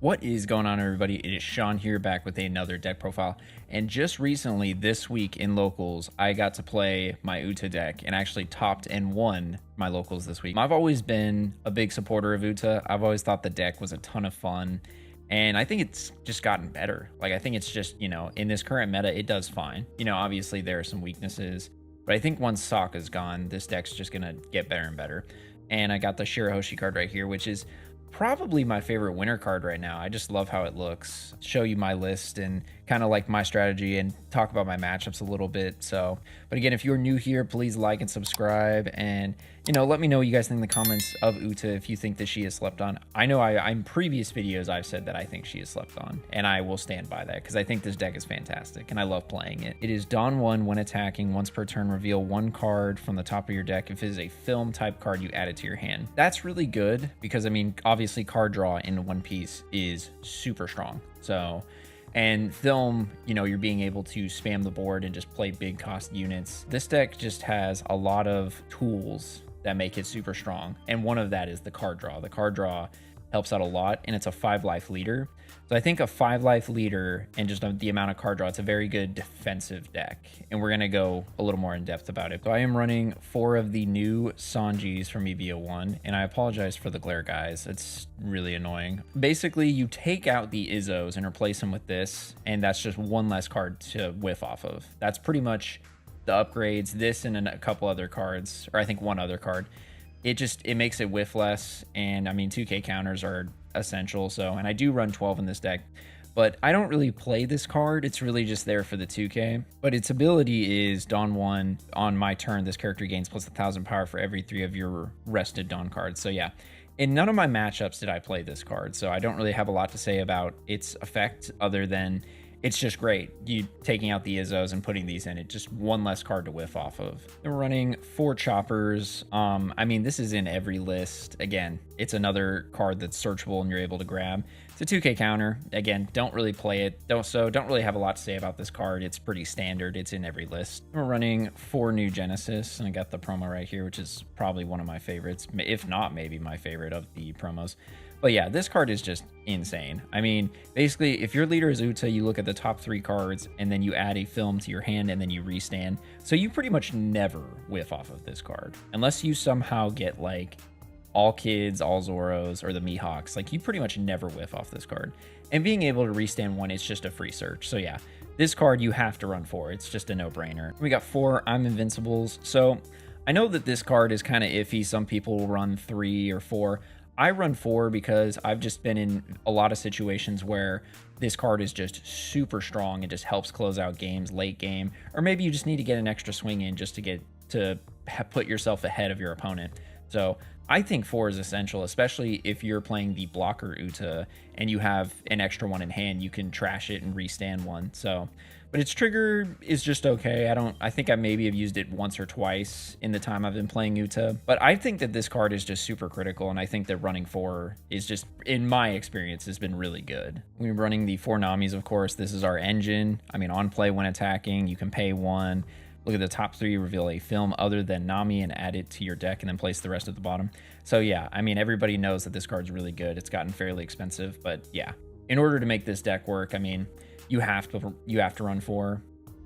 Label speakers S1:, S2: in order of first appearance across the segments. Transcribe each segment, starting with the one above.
S1: What is going on, everybody? It is Sean here, back with another deck profile. And just recently, this week in locals, I got to play my Uta deck and actually topped and won my locals this week. I've always been a big supporter of Uta. I've always thought the deck was a ton of fun, and I think it's just gotten better. Like, I think it's just, you know, in this current meta, it does fine. You know, obviously there are some weaknesses, but I think once Sokka's gone, this deck's just gonna get better and better. And I got the Shirahoshi card right here, which is probably my favorite winter card right now. I just love how it looks. Show you my list and kind of like my strategy and talk about my matchups a little bit. So, but again, if you're new here, please like and subscribe, and you know, let me know what you guys think in the comments of Uta, if you think that she is slept on. I know in previous videos I've said that I think she is slept on, and I will stand by that because I think this deck is fantastic and I love playing it. It is Dawn 1. When attacking, once per turn, reveal one card from the top of your deck. If it is a film type card, you add it to your hand. That's really good because, I mean, obviously card draw in One Piece is super strong. So, and film, you know, you're being able to spam the board and just play big cost units. This deck just has a lot of tools that make it super strong, and one of that is the card draw. The card draw helps out a lot, and it's a 5-life leader. So I think a 5-life leader and just the amount of card draw, it's a very good defensive deck, and we're gonna go a little more in depth about it. So I am running 4 of the new Sanjis from EB01, and I apologize for the glare, guys. It's really annoying. Basically, you take out the Izzos and replace them with this, and that's just one less card to whiff off of. That's pretty much the upgrades. This and a couple other cards, or I think one other card. It makes it whiff less, and I mean 2k counters are essential. So, and I do run 12 in this deck, but I don't really play this card. It's really just there for the 2k. But its ability is Dawn 1. On my turn, this character gains plus 1,000 power for every 3 of your rested Dawn cards. So yeah, in none of my matchups did I play this card, so I don't really have a lot to say about its effect other than it's just great. You taking out the Izzos and putting these in, it just one less card to whiff off of. We're running 4 choppers. I mean, this is in every list. Again, it's another card that's searchable and you're able to grab. It's a 2k counter. Again, don't really play it. Don't really have a lot to say about this card. It's pretty standard. It's in every list. We're running 4 new Genesis, and I got the promo right here, which is probably one of my favorites, if not maybe my favorite of the promos. But yeah, this card is just insane. I mean, basically, if your leader is Uta, you look at the top 3 cards, and then you add a film to your hand, and then you restand. So you pretty much never whiff off of this card. Unless you somehow get, like, all Kids, all Zoros, or the Mihawks. Like, you pretty much never whiff off this card. And being able to restand one, it's just a free search. So yeah, this card you have to run 4. It's just a no-brainer. We got 4 I'm Invincibles. So I know that this card is kind of iffy. Some people will run 3 or 4. I run 4 because I've just been in a lot of situations where this card is just super strong. It just helps close out games late game, or maybe you just need to get an extra swing in just to put yourself ahead of your opponent. So I think 4 is essential, especially if you're playing the blocker Uta and you have an extra one in hand. You can trash it and restand one. So, but its trigger is just okay. I think I maybe have used it once or twice in the time I've been playing Uta, but I think that this card is just super critical, and I think that running 4 is just, in my experience, has been really good. We're running the 4 Namis, of course. This is our engine. I mean, on play when attacking, you can pay 1. Look at the top 3, reveal a film other than Nami and add it to your deck, and then place the rest at the bottom. So yeah, I mean, everybody knows that this card's really good. It's gotten fairly expensive, but yeah, in order to make this deck work, I mean, you have to run 4.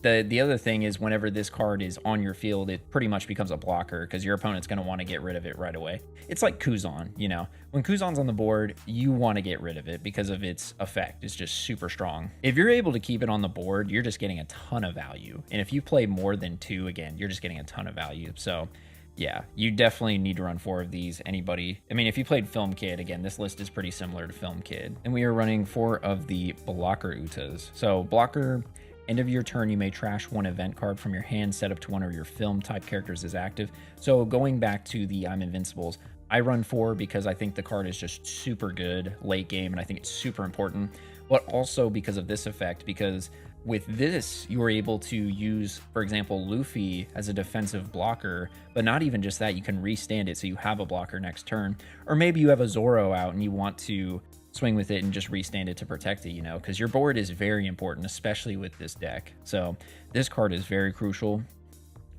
S1: The other thing is, whenever this card is on your field, it pretty much becomes a blocker because your opponent's going to want to get rid of it right away. It's like Kuzan, you know. When Kuzan's on the board, you want to get rid of it because of its effect. It's just super strong. If you're able to keep it on the board, you're just getting a ton of value. And if you play more than 2, again, you're just getting a ton of value. So yeah, you definitely need to run 4 of these. Anybody, I mean, if you played Film Kid, again, this list is pretty similar to Film Kid. And we are running 4 of the blocker Utas. So blocker, end of your turn, you may trash 1 event card from your hand set up to one of your film type characters is active. So going back to the I'm Invincibles, I run 4 because I think the card is just super good late game, and I think it's super important, but also because of this effect, because with this, you are able to use, for example, Luffy as a defensive blocker, but not even just that, you can restand it so you have a blocker next turn. Or maybe you have a Zoro out and you want to swing with it and just restand it to protect it, you know, because your board is very important, especially with this deck. So this card is very crucial.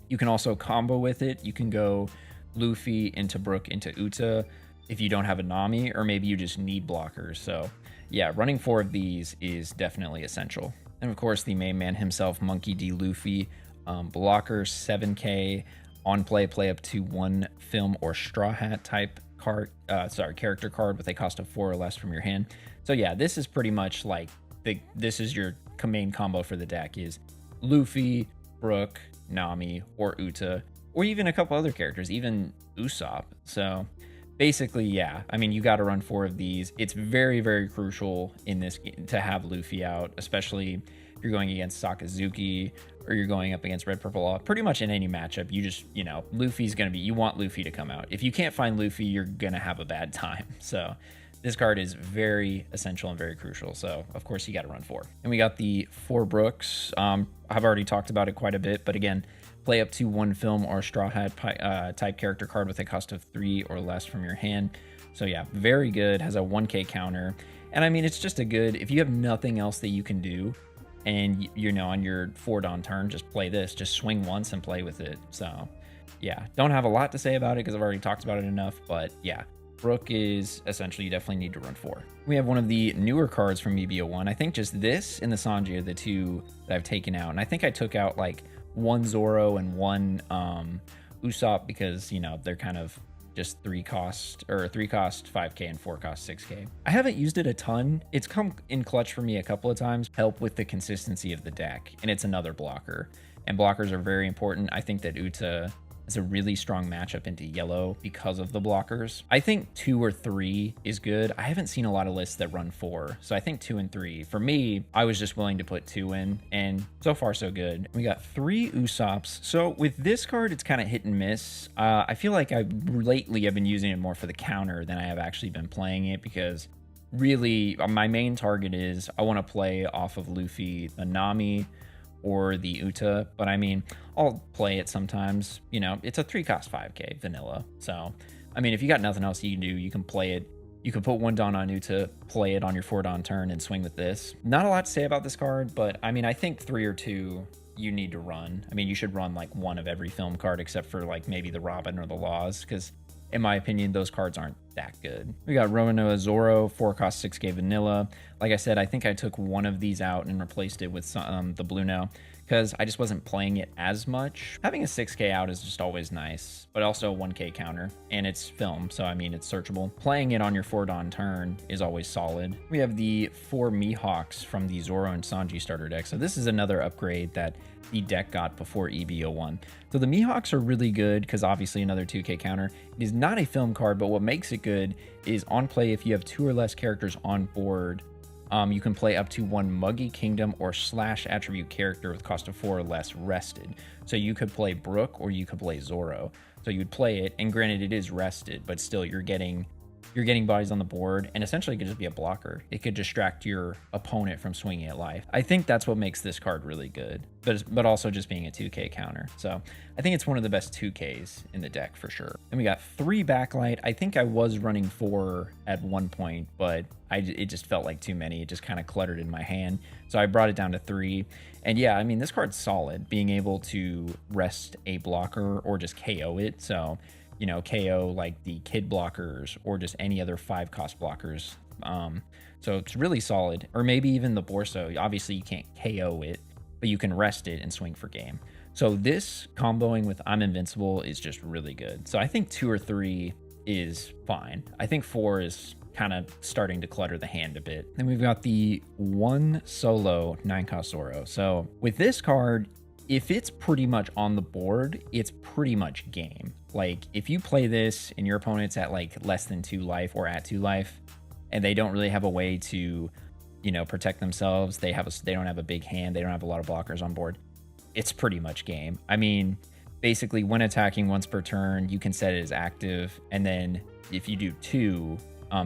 S1: You can also combo with it. You can go Luffy into Brook into Uta if you don't have a Nami, or maybe you just need blockers. So yeah, running 4 of these is definitely essential. And of course, the main man himself, Monkey D. Luffy, blocker 7k, on play up to 1 film or straw hat type card, character card with a cost of 4 or less from your hand. So yeah, this is pretty much like this is your main combo for the deck is Luffy, Brook, Nami, or Uta, or even a couple other characters, even Usopp. So basically, yeah, I mean, you got to run 4 of these. It's very, very crucial in this game to have Luffy out, especially if you're going against Sakazuki or you're going up against Red Purple Law. Pretty much in any matchup, you just, you know, Luffy's going to be, you want Luffy to come out. If you can't find Luffy, you're going to have a bad time. So this card is very essential and very crucial. So of course you got to run 4. And we got the 4 Brooks. I've already talked about it quite a bit, but again, play up to 1 film or straw hat type character card with a cost of 3 or less from your hand. So yeah, very good. Has a 1k counter. And I mean, it's just a good, if you have nothing else that you can do and you know, on your 4 Dawn turn, just play this, just swing once and play with it. So yeah, don't have a lot to say about it because I've already talked about it enough, but yeah, Brook is essentially, you definitely need to run 4. We have one of the newer cards from EB01. I think just this and the Sanji are the 2 that I've taken out. And I think I took out like 1 Zoro and 1 Usopp because, you know, they're kind of just 3 cost 5k and 4 cost 6k. I haven't used it a ton. It's come in clutch for me a couple of times, help with the consistency of the deck, and it's another blocker. And blockers are very important. I think that Uta is a really strong matchup into yellow because of the blockers. I think 2 or 3 is good. I haven't seen a lot of lists that run 4, so I think 2 and 3. For me, I was just willing to put 2 in, and so far so good. We got 3 Usopps. So with this card, it's kind of hit and miss. I feel like lately I've been using it more for the counter than I have actually been playing it, because really my main target is I want to play off of Luffy, the Nami, or the Uta, but I mean, I'll play it sometimes. You know, it's a 3 cost 5k vanilla. So, I mean, if you got nothing else you can do, you can play it. You can put 1 Dawn on Uta, play it on your 4 Dawn turn, and swing with this. Not a lot to say about this card, but I mean, I think 3 or 2 you need to run. I mean, you should run like 1 of every film card except for like maybe the Robin or the Laws, because in my opinion, those cards aren't that good. We got Romano Zoro, 4 cost 6k vanilla. Like I said, I think I took 1 of these out and replaced it with the blue now, because I just wasn't playing it as much. Having a 6k out is just always nice, but also a 1k counter, and it's film, so I mean, it's searchable. Playing it on your 4 Dawn turn is always solid. We have the 4 Mihawks from the Zoro and Sanji starter deck. So this is another upgrade that the deck got before EB01. So the Mihawks are really good because obviously another 2k counter. It is not a film card, but what makes it good is on play, if you have 2 or less characters on board, you can play up to 1 Muggy Kingdom or / attribute character with cost of 4 or less rested. So you could play Brook or you could play Zoro. So you would play it, and granted it is rested, but still you're getting bodies on the board, and essentially it could just be a blocker. It could distract your opponent from swinging at life. I think that's what makes this card really good, but also just being a 2k counter. So I think it's one of the best 2ks in the deck for sure. And we got 3 Backlight. I think I was running 4 at one point, but it just felt like too many. It just kind of cluttered in my hand, so I brought it down to 3. And yeah, I mean, this card's solid, being able to rest a blocker or just KO it. So, you know, KO like the kid blockers or just any other 5 cost blockers. So it's really solid. Or maybe even the Borso. Obviously you can't KO it, but you can rest it and swing for game. So this comboing with I'm Invincible is just really good. So I think 2 or 3 is fine. I think 4 is kind of starting to clutter the hand a bit. Then we've got the 1 solo 9 cost Zoro. So with this card, if it's pretty much on the board, it's pretty much game. Like if you play this and your opponent's at like less than 2 life or at 2 life, and they don't really have a way to, you know, protect themselves, they don't have a big hand, they don't have a lot of blockers on board, it's pretty much game. I mean, basically when attacking once per turn, you can set it as active, and then if you do 2,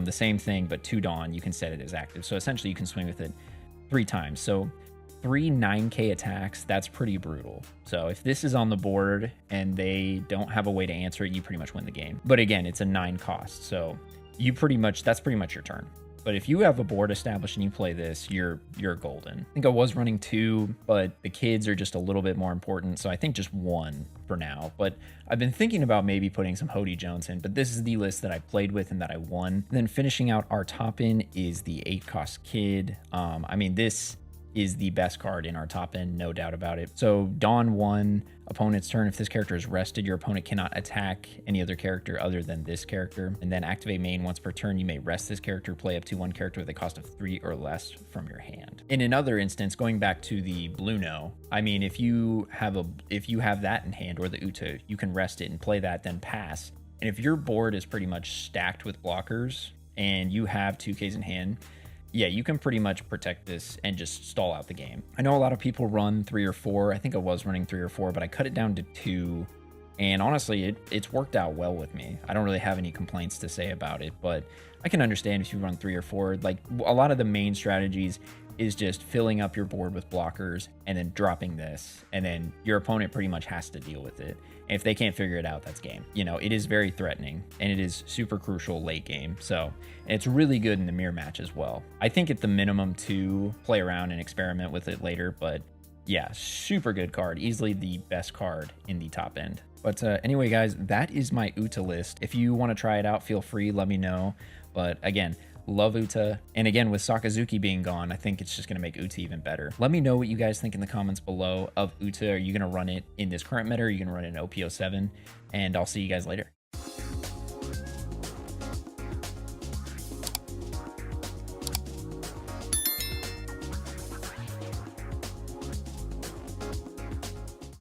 S1: the same thing, but 2 Dawn, you can set it as active. So essentially you can swing with it 3 times. So 3 9k attacks, that's pretty brutal. So if this is on the board and they don't have a way to answer it, you pretty much win the game. But again, it's a 9 cost, so that's pretty much your turn. But if you have a board established and you play this, you're golden. I think I was running 2, but the kids are just a little bit more important, so I think just 1 for now. But I've been thinking about maybe putting some Hody Jones in, but this is the list that I played with and that I won. And then finishing out our top end is the 8-cost kid. I mean, this is the best card in our top end, no doubt about it. So Dawn 1, opponent's turn. If this character is rested, your opponent cannot attack any other character other than this character. And then activate main. Once per turn, you may rest this character, play up to 1 character with a cost of 3 or less from your hand. In another instance, going back to the Bluno, I mean, if you have that in hand, or the Uta, you can rest it and play that, then pass. And if your board is pretty much stacked with blockers and you have 2Ks in hand, yeah, you can pretty much protect this and just stall out the game. I know a lot of people run 3 or 4. I think I was running 3 or 4, but I cut it down to 2. And honestly, it's worked out well with me. I don't really have any complaints to say about it, but I can understand if you run 3 or 4. Like, a lot of the main strategies is just filling up your board with blockers and then dropping this, and then your opponent pretty much has to deal with it. And if they can't figure it out, that's game. You know, it is very threatening, and it is super crucial late game. So it's really good in the mirror match as well. I think at the minimum to play around and experiment with it later, but yeah, super good card. Easily the best card in the top end. But anyway, guys, that is my Uta list. If you want to try it out, feel free, let me know. But again, love Uta. And again, with Sakazuki being gone, I think it's just going to make Uta even better. Let me know what you guys think in the comments below of Uta. Are you going to run it in this current meta? Or are you going to run it in OP07? And I'll see you guys later.